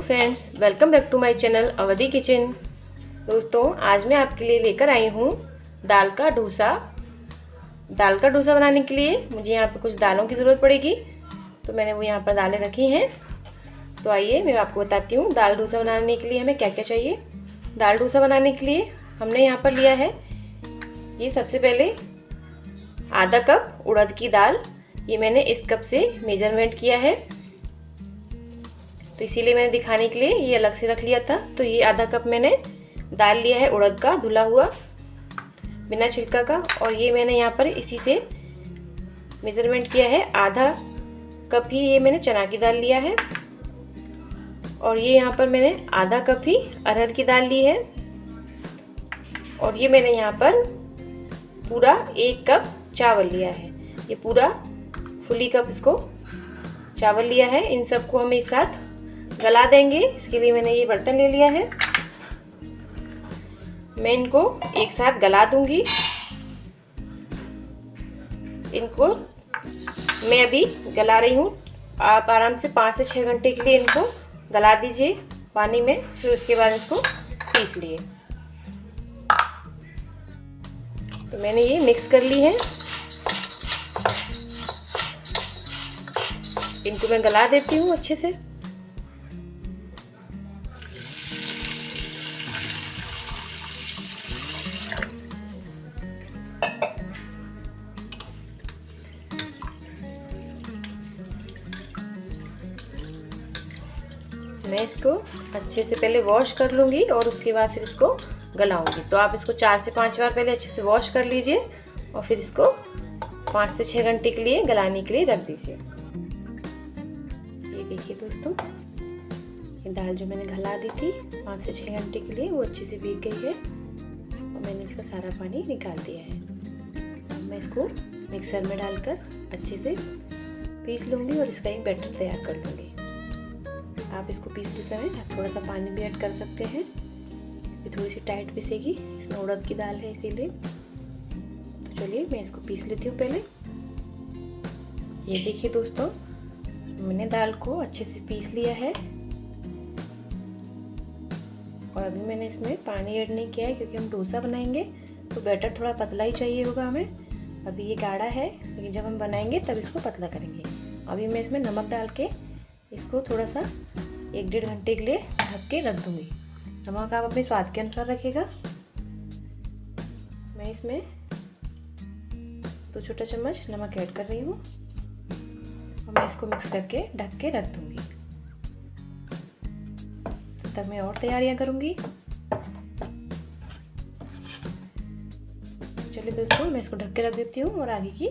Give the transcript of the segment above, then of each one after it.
Friends, welcome back to my channel Awadhi kitchen. दोस्तों, आज मैं आपके लिए लेकर आई हूँ दाल का डोसा। दाल का डोसा बनाने के लिए मुझे यहाँ पर कुछ दालों की ज़रूरत पड़ेगी, तो मैंने वो यहाँ पर दालें रखी हैं। तो आइए मैं आपको बताती हूँ दाल डोसा बनाने के लिए हमें क्या क्या चाहिए। दाल डोसा बनाने के लिए हमने यहाँ पर लिया है ये सबसे पहले आधा कप उड़द की दाल। ये मैंने इस कप से मेजरमेंट किया है, तो इसीलिए मैंने दिखाने के लिए ये अलग से रख लिया था। तो ये आधा कप मैंने दाल लिया है उड़द का, धुला हुआ बिना छिलका का। और ये मैंने यहाँ पर इसी से मेजरमेंट किया है, आधा कप ही ये मैंने चना की दाल लिया है। और ये यहाँ पर मैंने आधा कप ही अरहर की दाल ली है। और ये मैंने यहाँ पर पूरा 1 कप चावल लिया है। ये पूरा फुली कप इसको चावल लिया है। इन सबको हम एक साथ गला देंगे, इसके लिए मैंने ये बर्तन ले लिया है। मैं इनको एक साथ गला दूंगी। इनको मैं अभी गला रही हूँ। आप आराम से 5 से 6 घंटे के लिए इनको गला दीजिए पानी में, फिर उसके बाद इसको पीस लिए। तो मैंने ये मिक्स कर ली है, इनको मैं गला देती हूँ अच्छे से। मैं इसको अच्छे से पहले वॉश कर लूँगी और उसके बाद फिर इसको गलाऊंगी। तो आप इसको 4 से 5 बार पहले अच्छे से वॉश कर लीजिए और फिर इसको 5 से 6 घंटे के लिए गलाने के लिए रख दीजिए। ये देखिए दोस्तों, ये दाल जो मैंने गला दी थी 5 से 6 घंटे के लिए, वो अच्छे से भीग गई है और मैंने इसका सारा पानी निकाल दिया है। अब मैं इसको मिक्सर में डालकर अच्छे से पीस लूँगी और इसका एक बैटर तैयार कर लूँगी। आप इसको पीसते समय थोड़ा सा पानी भी ऐड कर सकते हैं। ये थोड़ी सी टाइट पीसेगी, इसमें उड़द की दाल है इसीलिए। तो चलिए मैं इसको पीस लेती हूँ पहले। ये देखिए दोस्तों, मैंने दाल को अच्छे से पीस लिया है। और अभी मैंने इसमें पानी ऐड नहीं किया है, क्योंकि हम डोसा बनाएंगे तो बैटर थोड़ा पतला ही चाहिए होगा हमें। अभी ये गाढ़ा है, लेकिन जब हम बनाएंगे तब इसको पतला करेंगे। अभी मैं इसमें नमक डाल के इसको थोड़ा सा 1-1.5 घंटे के लिए ढक के रख दूँगी। नमक आप अपने स्वाद के अनुसार रखिएगा। मैं इसमें 2 छोटा चम्मच नमक ऐड कर रही हूँ और मैं इसको मिक्स करके ढक के रख दूँगी। तब तक मैं और तैयारियाँ करूँगी। चलिए दोस्तों, मैं इसको ढक के रख देती हूँ और आगे की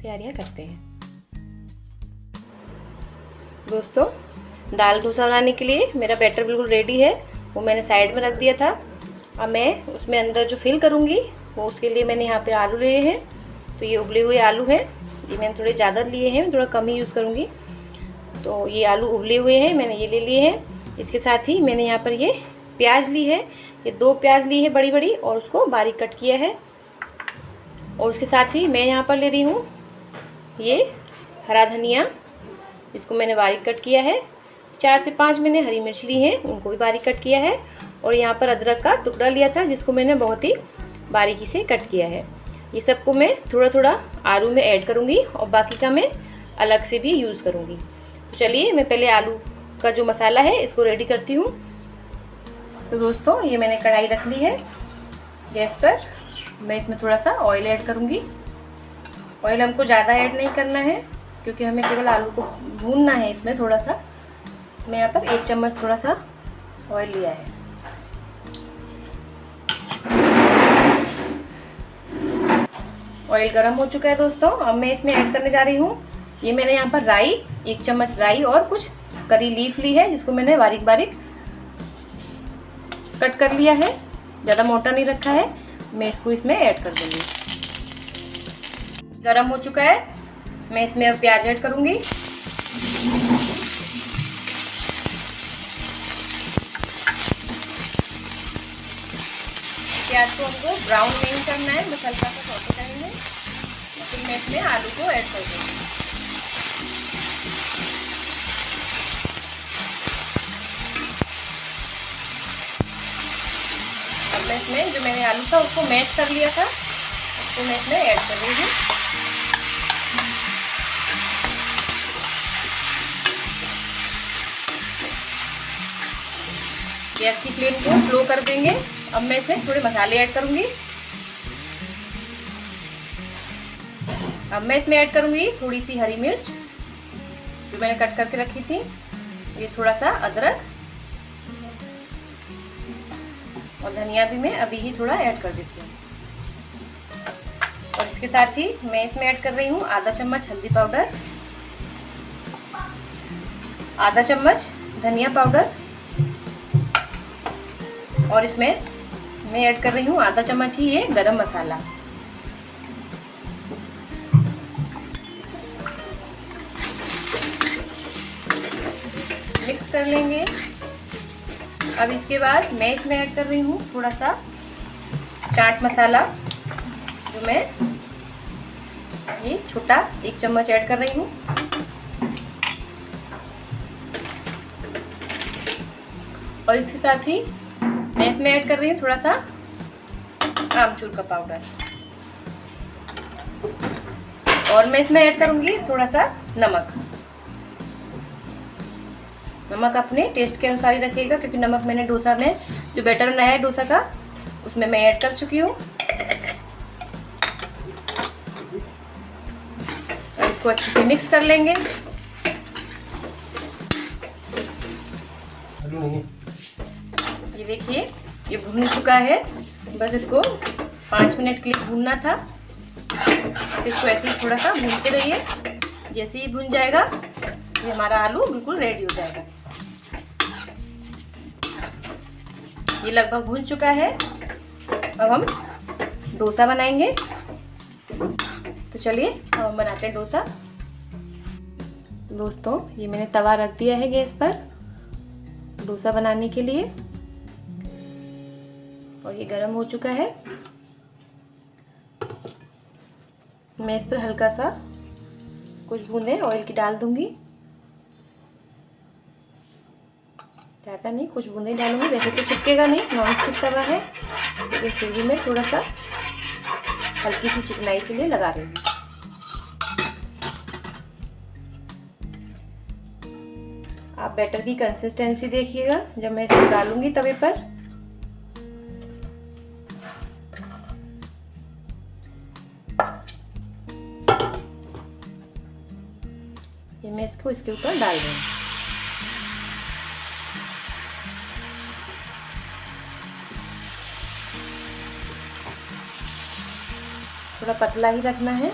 तैयारियाँ करते हैं। दोस्तों, दाल डोसा बनाने के लिए मेरा बैटर बिल्कुल रेडी है, वो मैंने साइड में रख दिया था। अब मैं उसमें अंदर जो फिल करूँगी वो उसके लिए मैंने यहाँ पे आलू लिए हैं। तो ये उबले हुए आलू हैं, ये मैंने थोड़े ज़्यादा लिए हैं, थोड़ा कम ही यूज़ करूँगी। तो ये आलू उबले हुए हैं, मैंने ये ले लिए हैं। इसके साथ ही मैंने यहाँ पर ये प्याज ली है, ये 2 प्याज ली है बड़ी बड़ी, और उसको बारीक कट किया है। और उसके साथ ही मैं यहाँ पर ले रही हूँ ये हरा धनिया, इसको मैंने बारीक कट किया है। 4 से 5 मैंने हरी मिर्च ली हैं, उनको भी बारीक कट किया है। और यहाँ पर अदरक का टुकड़ा लिया था, जिसको मैंने बहुत ही बारीकी से कट किया है। ये सबको मैं थोड़ा थोड़ा आलू में ऐड करूँगी और बाकी का मैं अलग से भी यूज़ करूँगी। तो चलिए मैं पहले आलू का जो मसाला है इसको रेडी करती हूँ। तो दोस्तों, ये मैंने कढ़ाई रख ली है गैस पर। मैं इसमें थोड़ा सा ऑयल ऐड करूँगी। ऑयल हमको ज़्यादा ऐड नहीं करना है, क्योंकि हमें केवल आलू को भूनना है इसमें थोड़ा सा। मैं यहाँ पर 1 चम्मच थोड़ा सा ऑयल लिया है। ऑयल गर्म हो चुका है दोस्तों। अब मैं इसमें ऐड करने जा रही हूँ, ये मैंने यहाँ पर राई, 1 चम्मच राई और कुछ करी लीफ ली है, जिसको मैंने बारीक बारीक कट कर लिया है, ज़्यादा मोटा नहीं रखा है। मैं इसको इसमें ऐड कर दूँगी। गर्म हो चुका है, मैं इसमें अब प्याज ऐड करूँगी। प्याज को हमको ब्राउन नहीं करना है, बस हल्का सा सौटे करेंगे। फिर मैं इसमें आलू को ऐड कर दूँगी। मैंने आलू था उसको मैश कर लिया था, उसको मैं इसमें ऐड कर रही हूँ। गैस की फ्लेम को स्लो कर देंगे। अब मैं इसमें थोड़े मसाले ऐड करूँगी। अब मैं इसमें ऐड करूँगी थोड़ी सी हरी मिर्च जो मैंने कट करके रखी थी, ये थोड़ा सा अदरक, और धनिया भी मैं अभी ही थोड़ा ऐड कर देती हूँ। और इसके साथ ही मैं इसमें ऐड कर रही हूँ आधा चम्मच हल्दी पाउडर, आधा चम्मच धनिया पाउडर, और इसमें मैं ऐड कर रही हूँ आधा चम्मच ही ये गरम मसाला। मिक्स कर लेंगे। अब इसके बाद मैं इसमें ऐड कर रही हूँ थोड़ा सा चाट मसाला, जो मैं ये छोटा 1 चम्मच ऐड कर रही हूँ। और इसके साथ ही मैं इसमें ऐड कर रही हूँ थोड़ा सा आमचूर का पाउडर, और मैं इसमें ऐड करूँगी थोड़ा सा नमक। नमक अपने टेस्ट के अनुसार ही रखिएगा, क्योंकि नमक मैंने डोसा में जो बैटर बनाया है डोसा का उसमें मैं ऐड कर चुकी हूँ। और इसको अच्छे से मिक्स कर लेंगे। ये देखिए ये भून चुका है, बस इसको 5 मिनट के लिए भूनना था। इसको ऐसे ही थोड़ा सा भूनते रहिए। जैसे ही भून जाएगा ये हमारा आलू बिल्कुल रेडी हो जाएगा। ये लगभग भून चुका है। अब हम डोसा बनाएंगे। तो चलिए अब हम बनाते हैं डोसा। दोस्तों ये मैंने तवा रख दिया है गैस पर डोसा बनाने के लिए, और ये गर्म हो चुका है। मैं इस पर हल्का सा कुछ बूंदे ऑयल की डाल दूंगी, ज़्यादा नहीं, कुछ बूंदे डालूंगी। वैसे तो चिपकेगा नहीं, नॉन स्टिक तवा है, लेकिन फिर भी मैं थोड़ा सा हल्की सी चिकनाई के लिए लगा रही हूँ। आप बैटर की कंसिस्टेंसी देखिएगा जब मैं इसको डालूंगी तवे पर। ये मैं इसको इसके ऊपर डाल दूंगी। थोड़ा पतला ही रखना है।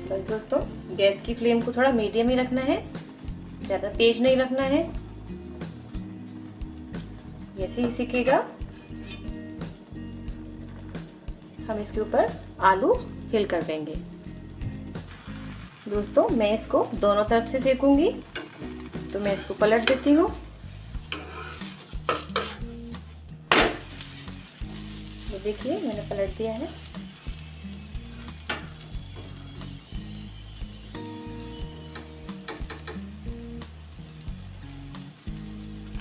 बस दोस्तों गैस की फ्लेम को थोड़ा मीडियम ही रखना है, ज़्यादा तेज नहीं रखना है। जैसे ही सिकेगा हम इसके ऊपर आलू फिल कर देंगे। दोस्तों मैं इसको दोनों तरफ से सेकूंगी, तो मैं इसको पलट देती हूँ। ये देखिए मैंने पलट दिया है।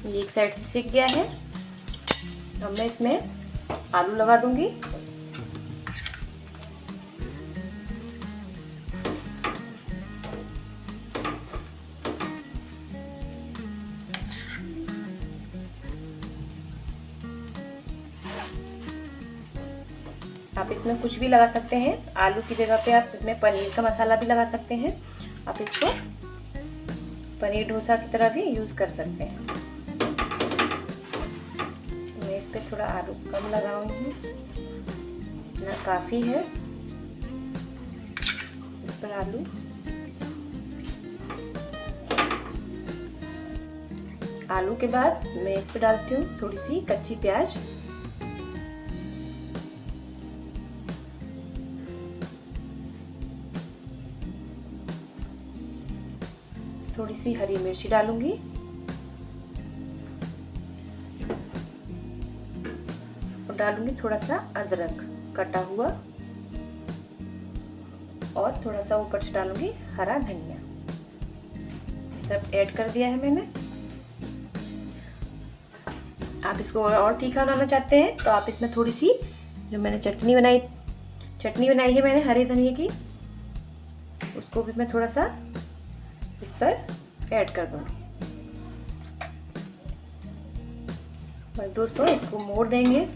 ये एक साइड से सिक गया है। अब मैं इसमें आलू लगा दूंगी। आप इसमें कुछ भी लगा सकते हैं। आलू की जगह पे आप इसमें पनीर का मसाला भी लगा सकते हैं। आप इसको पनीर डोसा की तरह भी यूज़ कर सकते हैं। मैं इस पर थोड़ा आलू कम लगाऊंगी, ना काफ़ी है इस पर आलू। आलू के बाद मैं इस पर डालती हूँ थोड़ी सी कच्ची प्याज, थोड़ी सी हरी मिर्ची डालूंगी, और डालूंगी थोड़ा सा अदरक कटा हुआ और थोड़ा सा ऊपर से डालूंगी हरा धनिया। सब ऐड कर दिया है मैंने। आप इसको और तीखा बनाना चाहते हैं तो आप इसमें थोड़ी सी जो मैंने चटनी बनाई है मैंने हरे धनिया की, उसको भी मैं थोड़ा सा इस पर ऐड कर दूंगी। बस दोस्तों इसको मोड़ देंगे।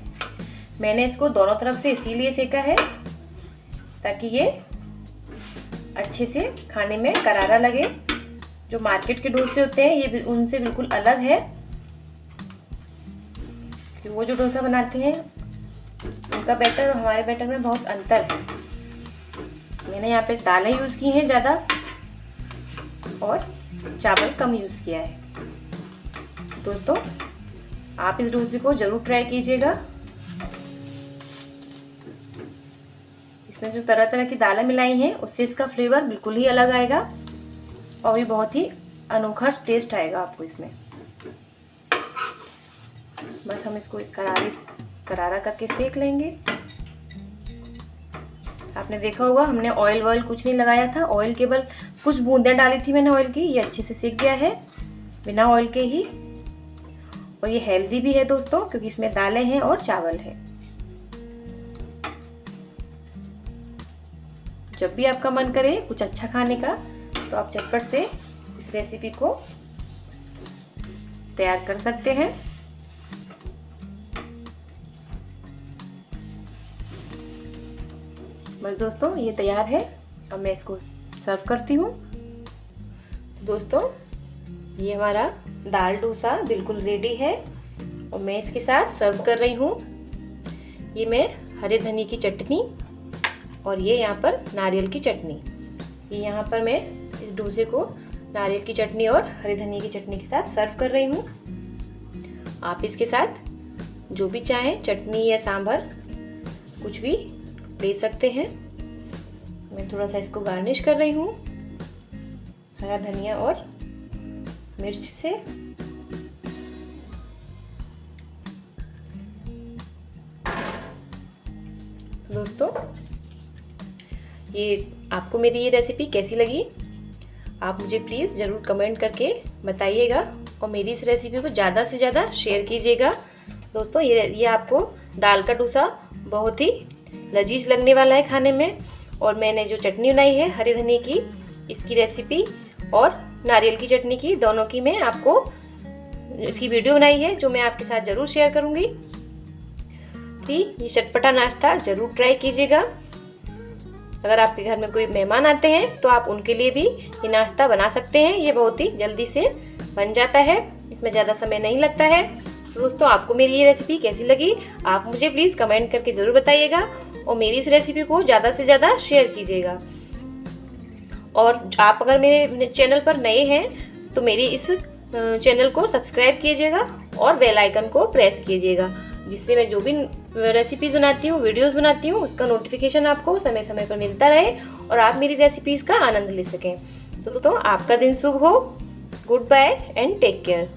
मैंने इसको दोनों तरफ से इसीलिए सेका है ताकि ये अच्छे से खाने में करारा लगे। जो मार्केट के डोसे होते हैं ये उनसे बिल्कुल अलग है। कि वो जो डोसा बनाते हैं उनका बैटर और हमारे बैटर में बहुत अंतर है। मैंने यहाँ पे दालें यूज़ की हैं ज़्यादा और चावल कम यूज़ किया है। दोस्तों आप इस डोसे को ज़रूर ट्राई कीजिएगा। इसमें जो तरह तरह की दालें मिलाई हैं उससे इसका फ्लेवर बिल्कुल ही अलग आएगा और ये बहुत ही अनोखा टेस्ट आएगा आपको इसमें। बस हम इसको करारा करके सेक लेंगे। आपने देखा होगा हमने ऑयल कुछ नहीं लगाया था, ऑयल केवल कुछ बूंदें डाली थी मैंने ऑयल की। ये अच्छे से सेक गया है बिना ऑयल के ही। और ये हेल्दी भी है दोस्तों क्योंकि इसमें दालें हैं और चावल है। जब भी आपका मन करे कुछ अच्छा खाने का तो आप झटपट से इस रेसिपी को तैयार कर सकते हैं। बस दोस्तों ये तैयार है। अब मैं इसको सर्व करती हूँ। दोस्तों ये हमारा दाल डोसा बिल्कुल रेडी है और मैं इसके साथ सर्व कर रही हूँ। ये मैं हरे धनिया की चटनी और ये यहाँ पर नारियल की चटनी, ये यहाँ पर मैं इस डोसे को नारियल की चटनी और हरे धनिया की चटनी के साथ सर्व कर रही हूँ। आप इसके साथ जो भी चाहें चटनी या सांभर कुछ भी ले सकते हैं। मैं थोड़ा सा इसको गार्निश कर रही हूँ हरा धनिया और मिर्च से। दोस्तों ये आपको मेरी ये रेसिपी कैसी लगी आप मुझे प्लीज़ ज़रूर कमेंट करके बताइएगा और मेरी इस रेसिपी को ज़्यादा से ज़्यादा शेयर कीजिएगा। दोस्तों ये आपको दाल का डोसा बहुत ही लजीज लगने वाला है खाने में। और मैंने जो चटनी बनाई है हरे धनिया की, इसकी रेसिपी और नारियल की चटनी की, दोनों की मैं आपको इसकी वीडियो बनाई है जो मैं आपके साथ ज़रूर शेयर करूँगी। कि ये चटपटा नाश्ता ज़रूर ट्राई कीजिएगा। अगर आपके घर में कोई मेहमान आते हैं तो आप उनके लिए भी ये नाश्ता बना सकते हैं। ये बहुत ही जल्दी से बन जाता है, इसमें ज़्यादा समय नहीं लगता है। दोस्तों आपको मेरी ये रेसिपी कैसी लगी आप मुझे प्लीज़ कमेंट करके ज़रूर बताइएगा और मेरी इस रेसिपी को ज़्यादा से ज़्यादा शेयर कीजिएगा। और आप अगर मेरे चैनल पर नए हैं तो मेरी इस चैनल को सब्सक्राइब कीजिएगा और बेल आइकन को प्रेस कीजिएगा, जिससे मैं जो भी रेसिपीज़ बनाती हूँ, वीडियोस बनाती हूँ, उसका नोटिफिकेशन आपको समय समय पर मिलता रहे और आप मेरी रेसिपीज़ का आनंद ले सकें। तो दोस्तों आपका दिन शुभ हो। Good bye and take care.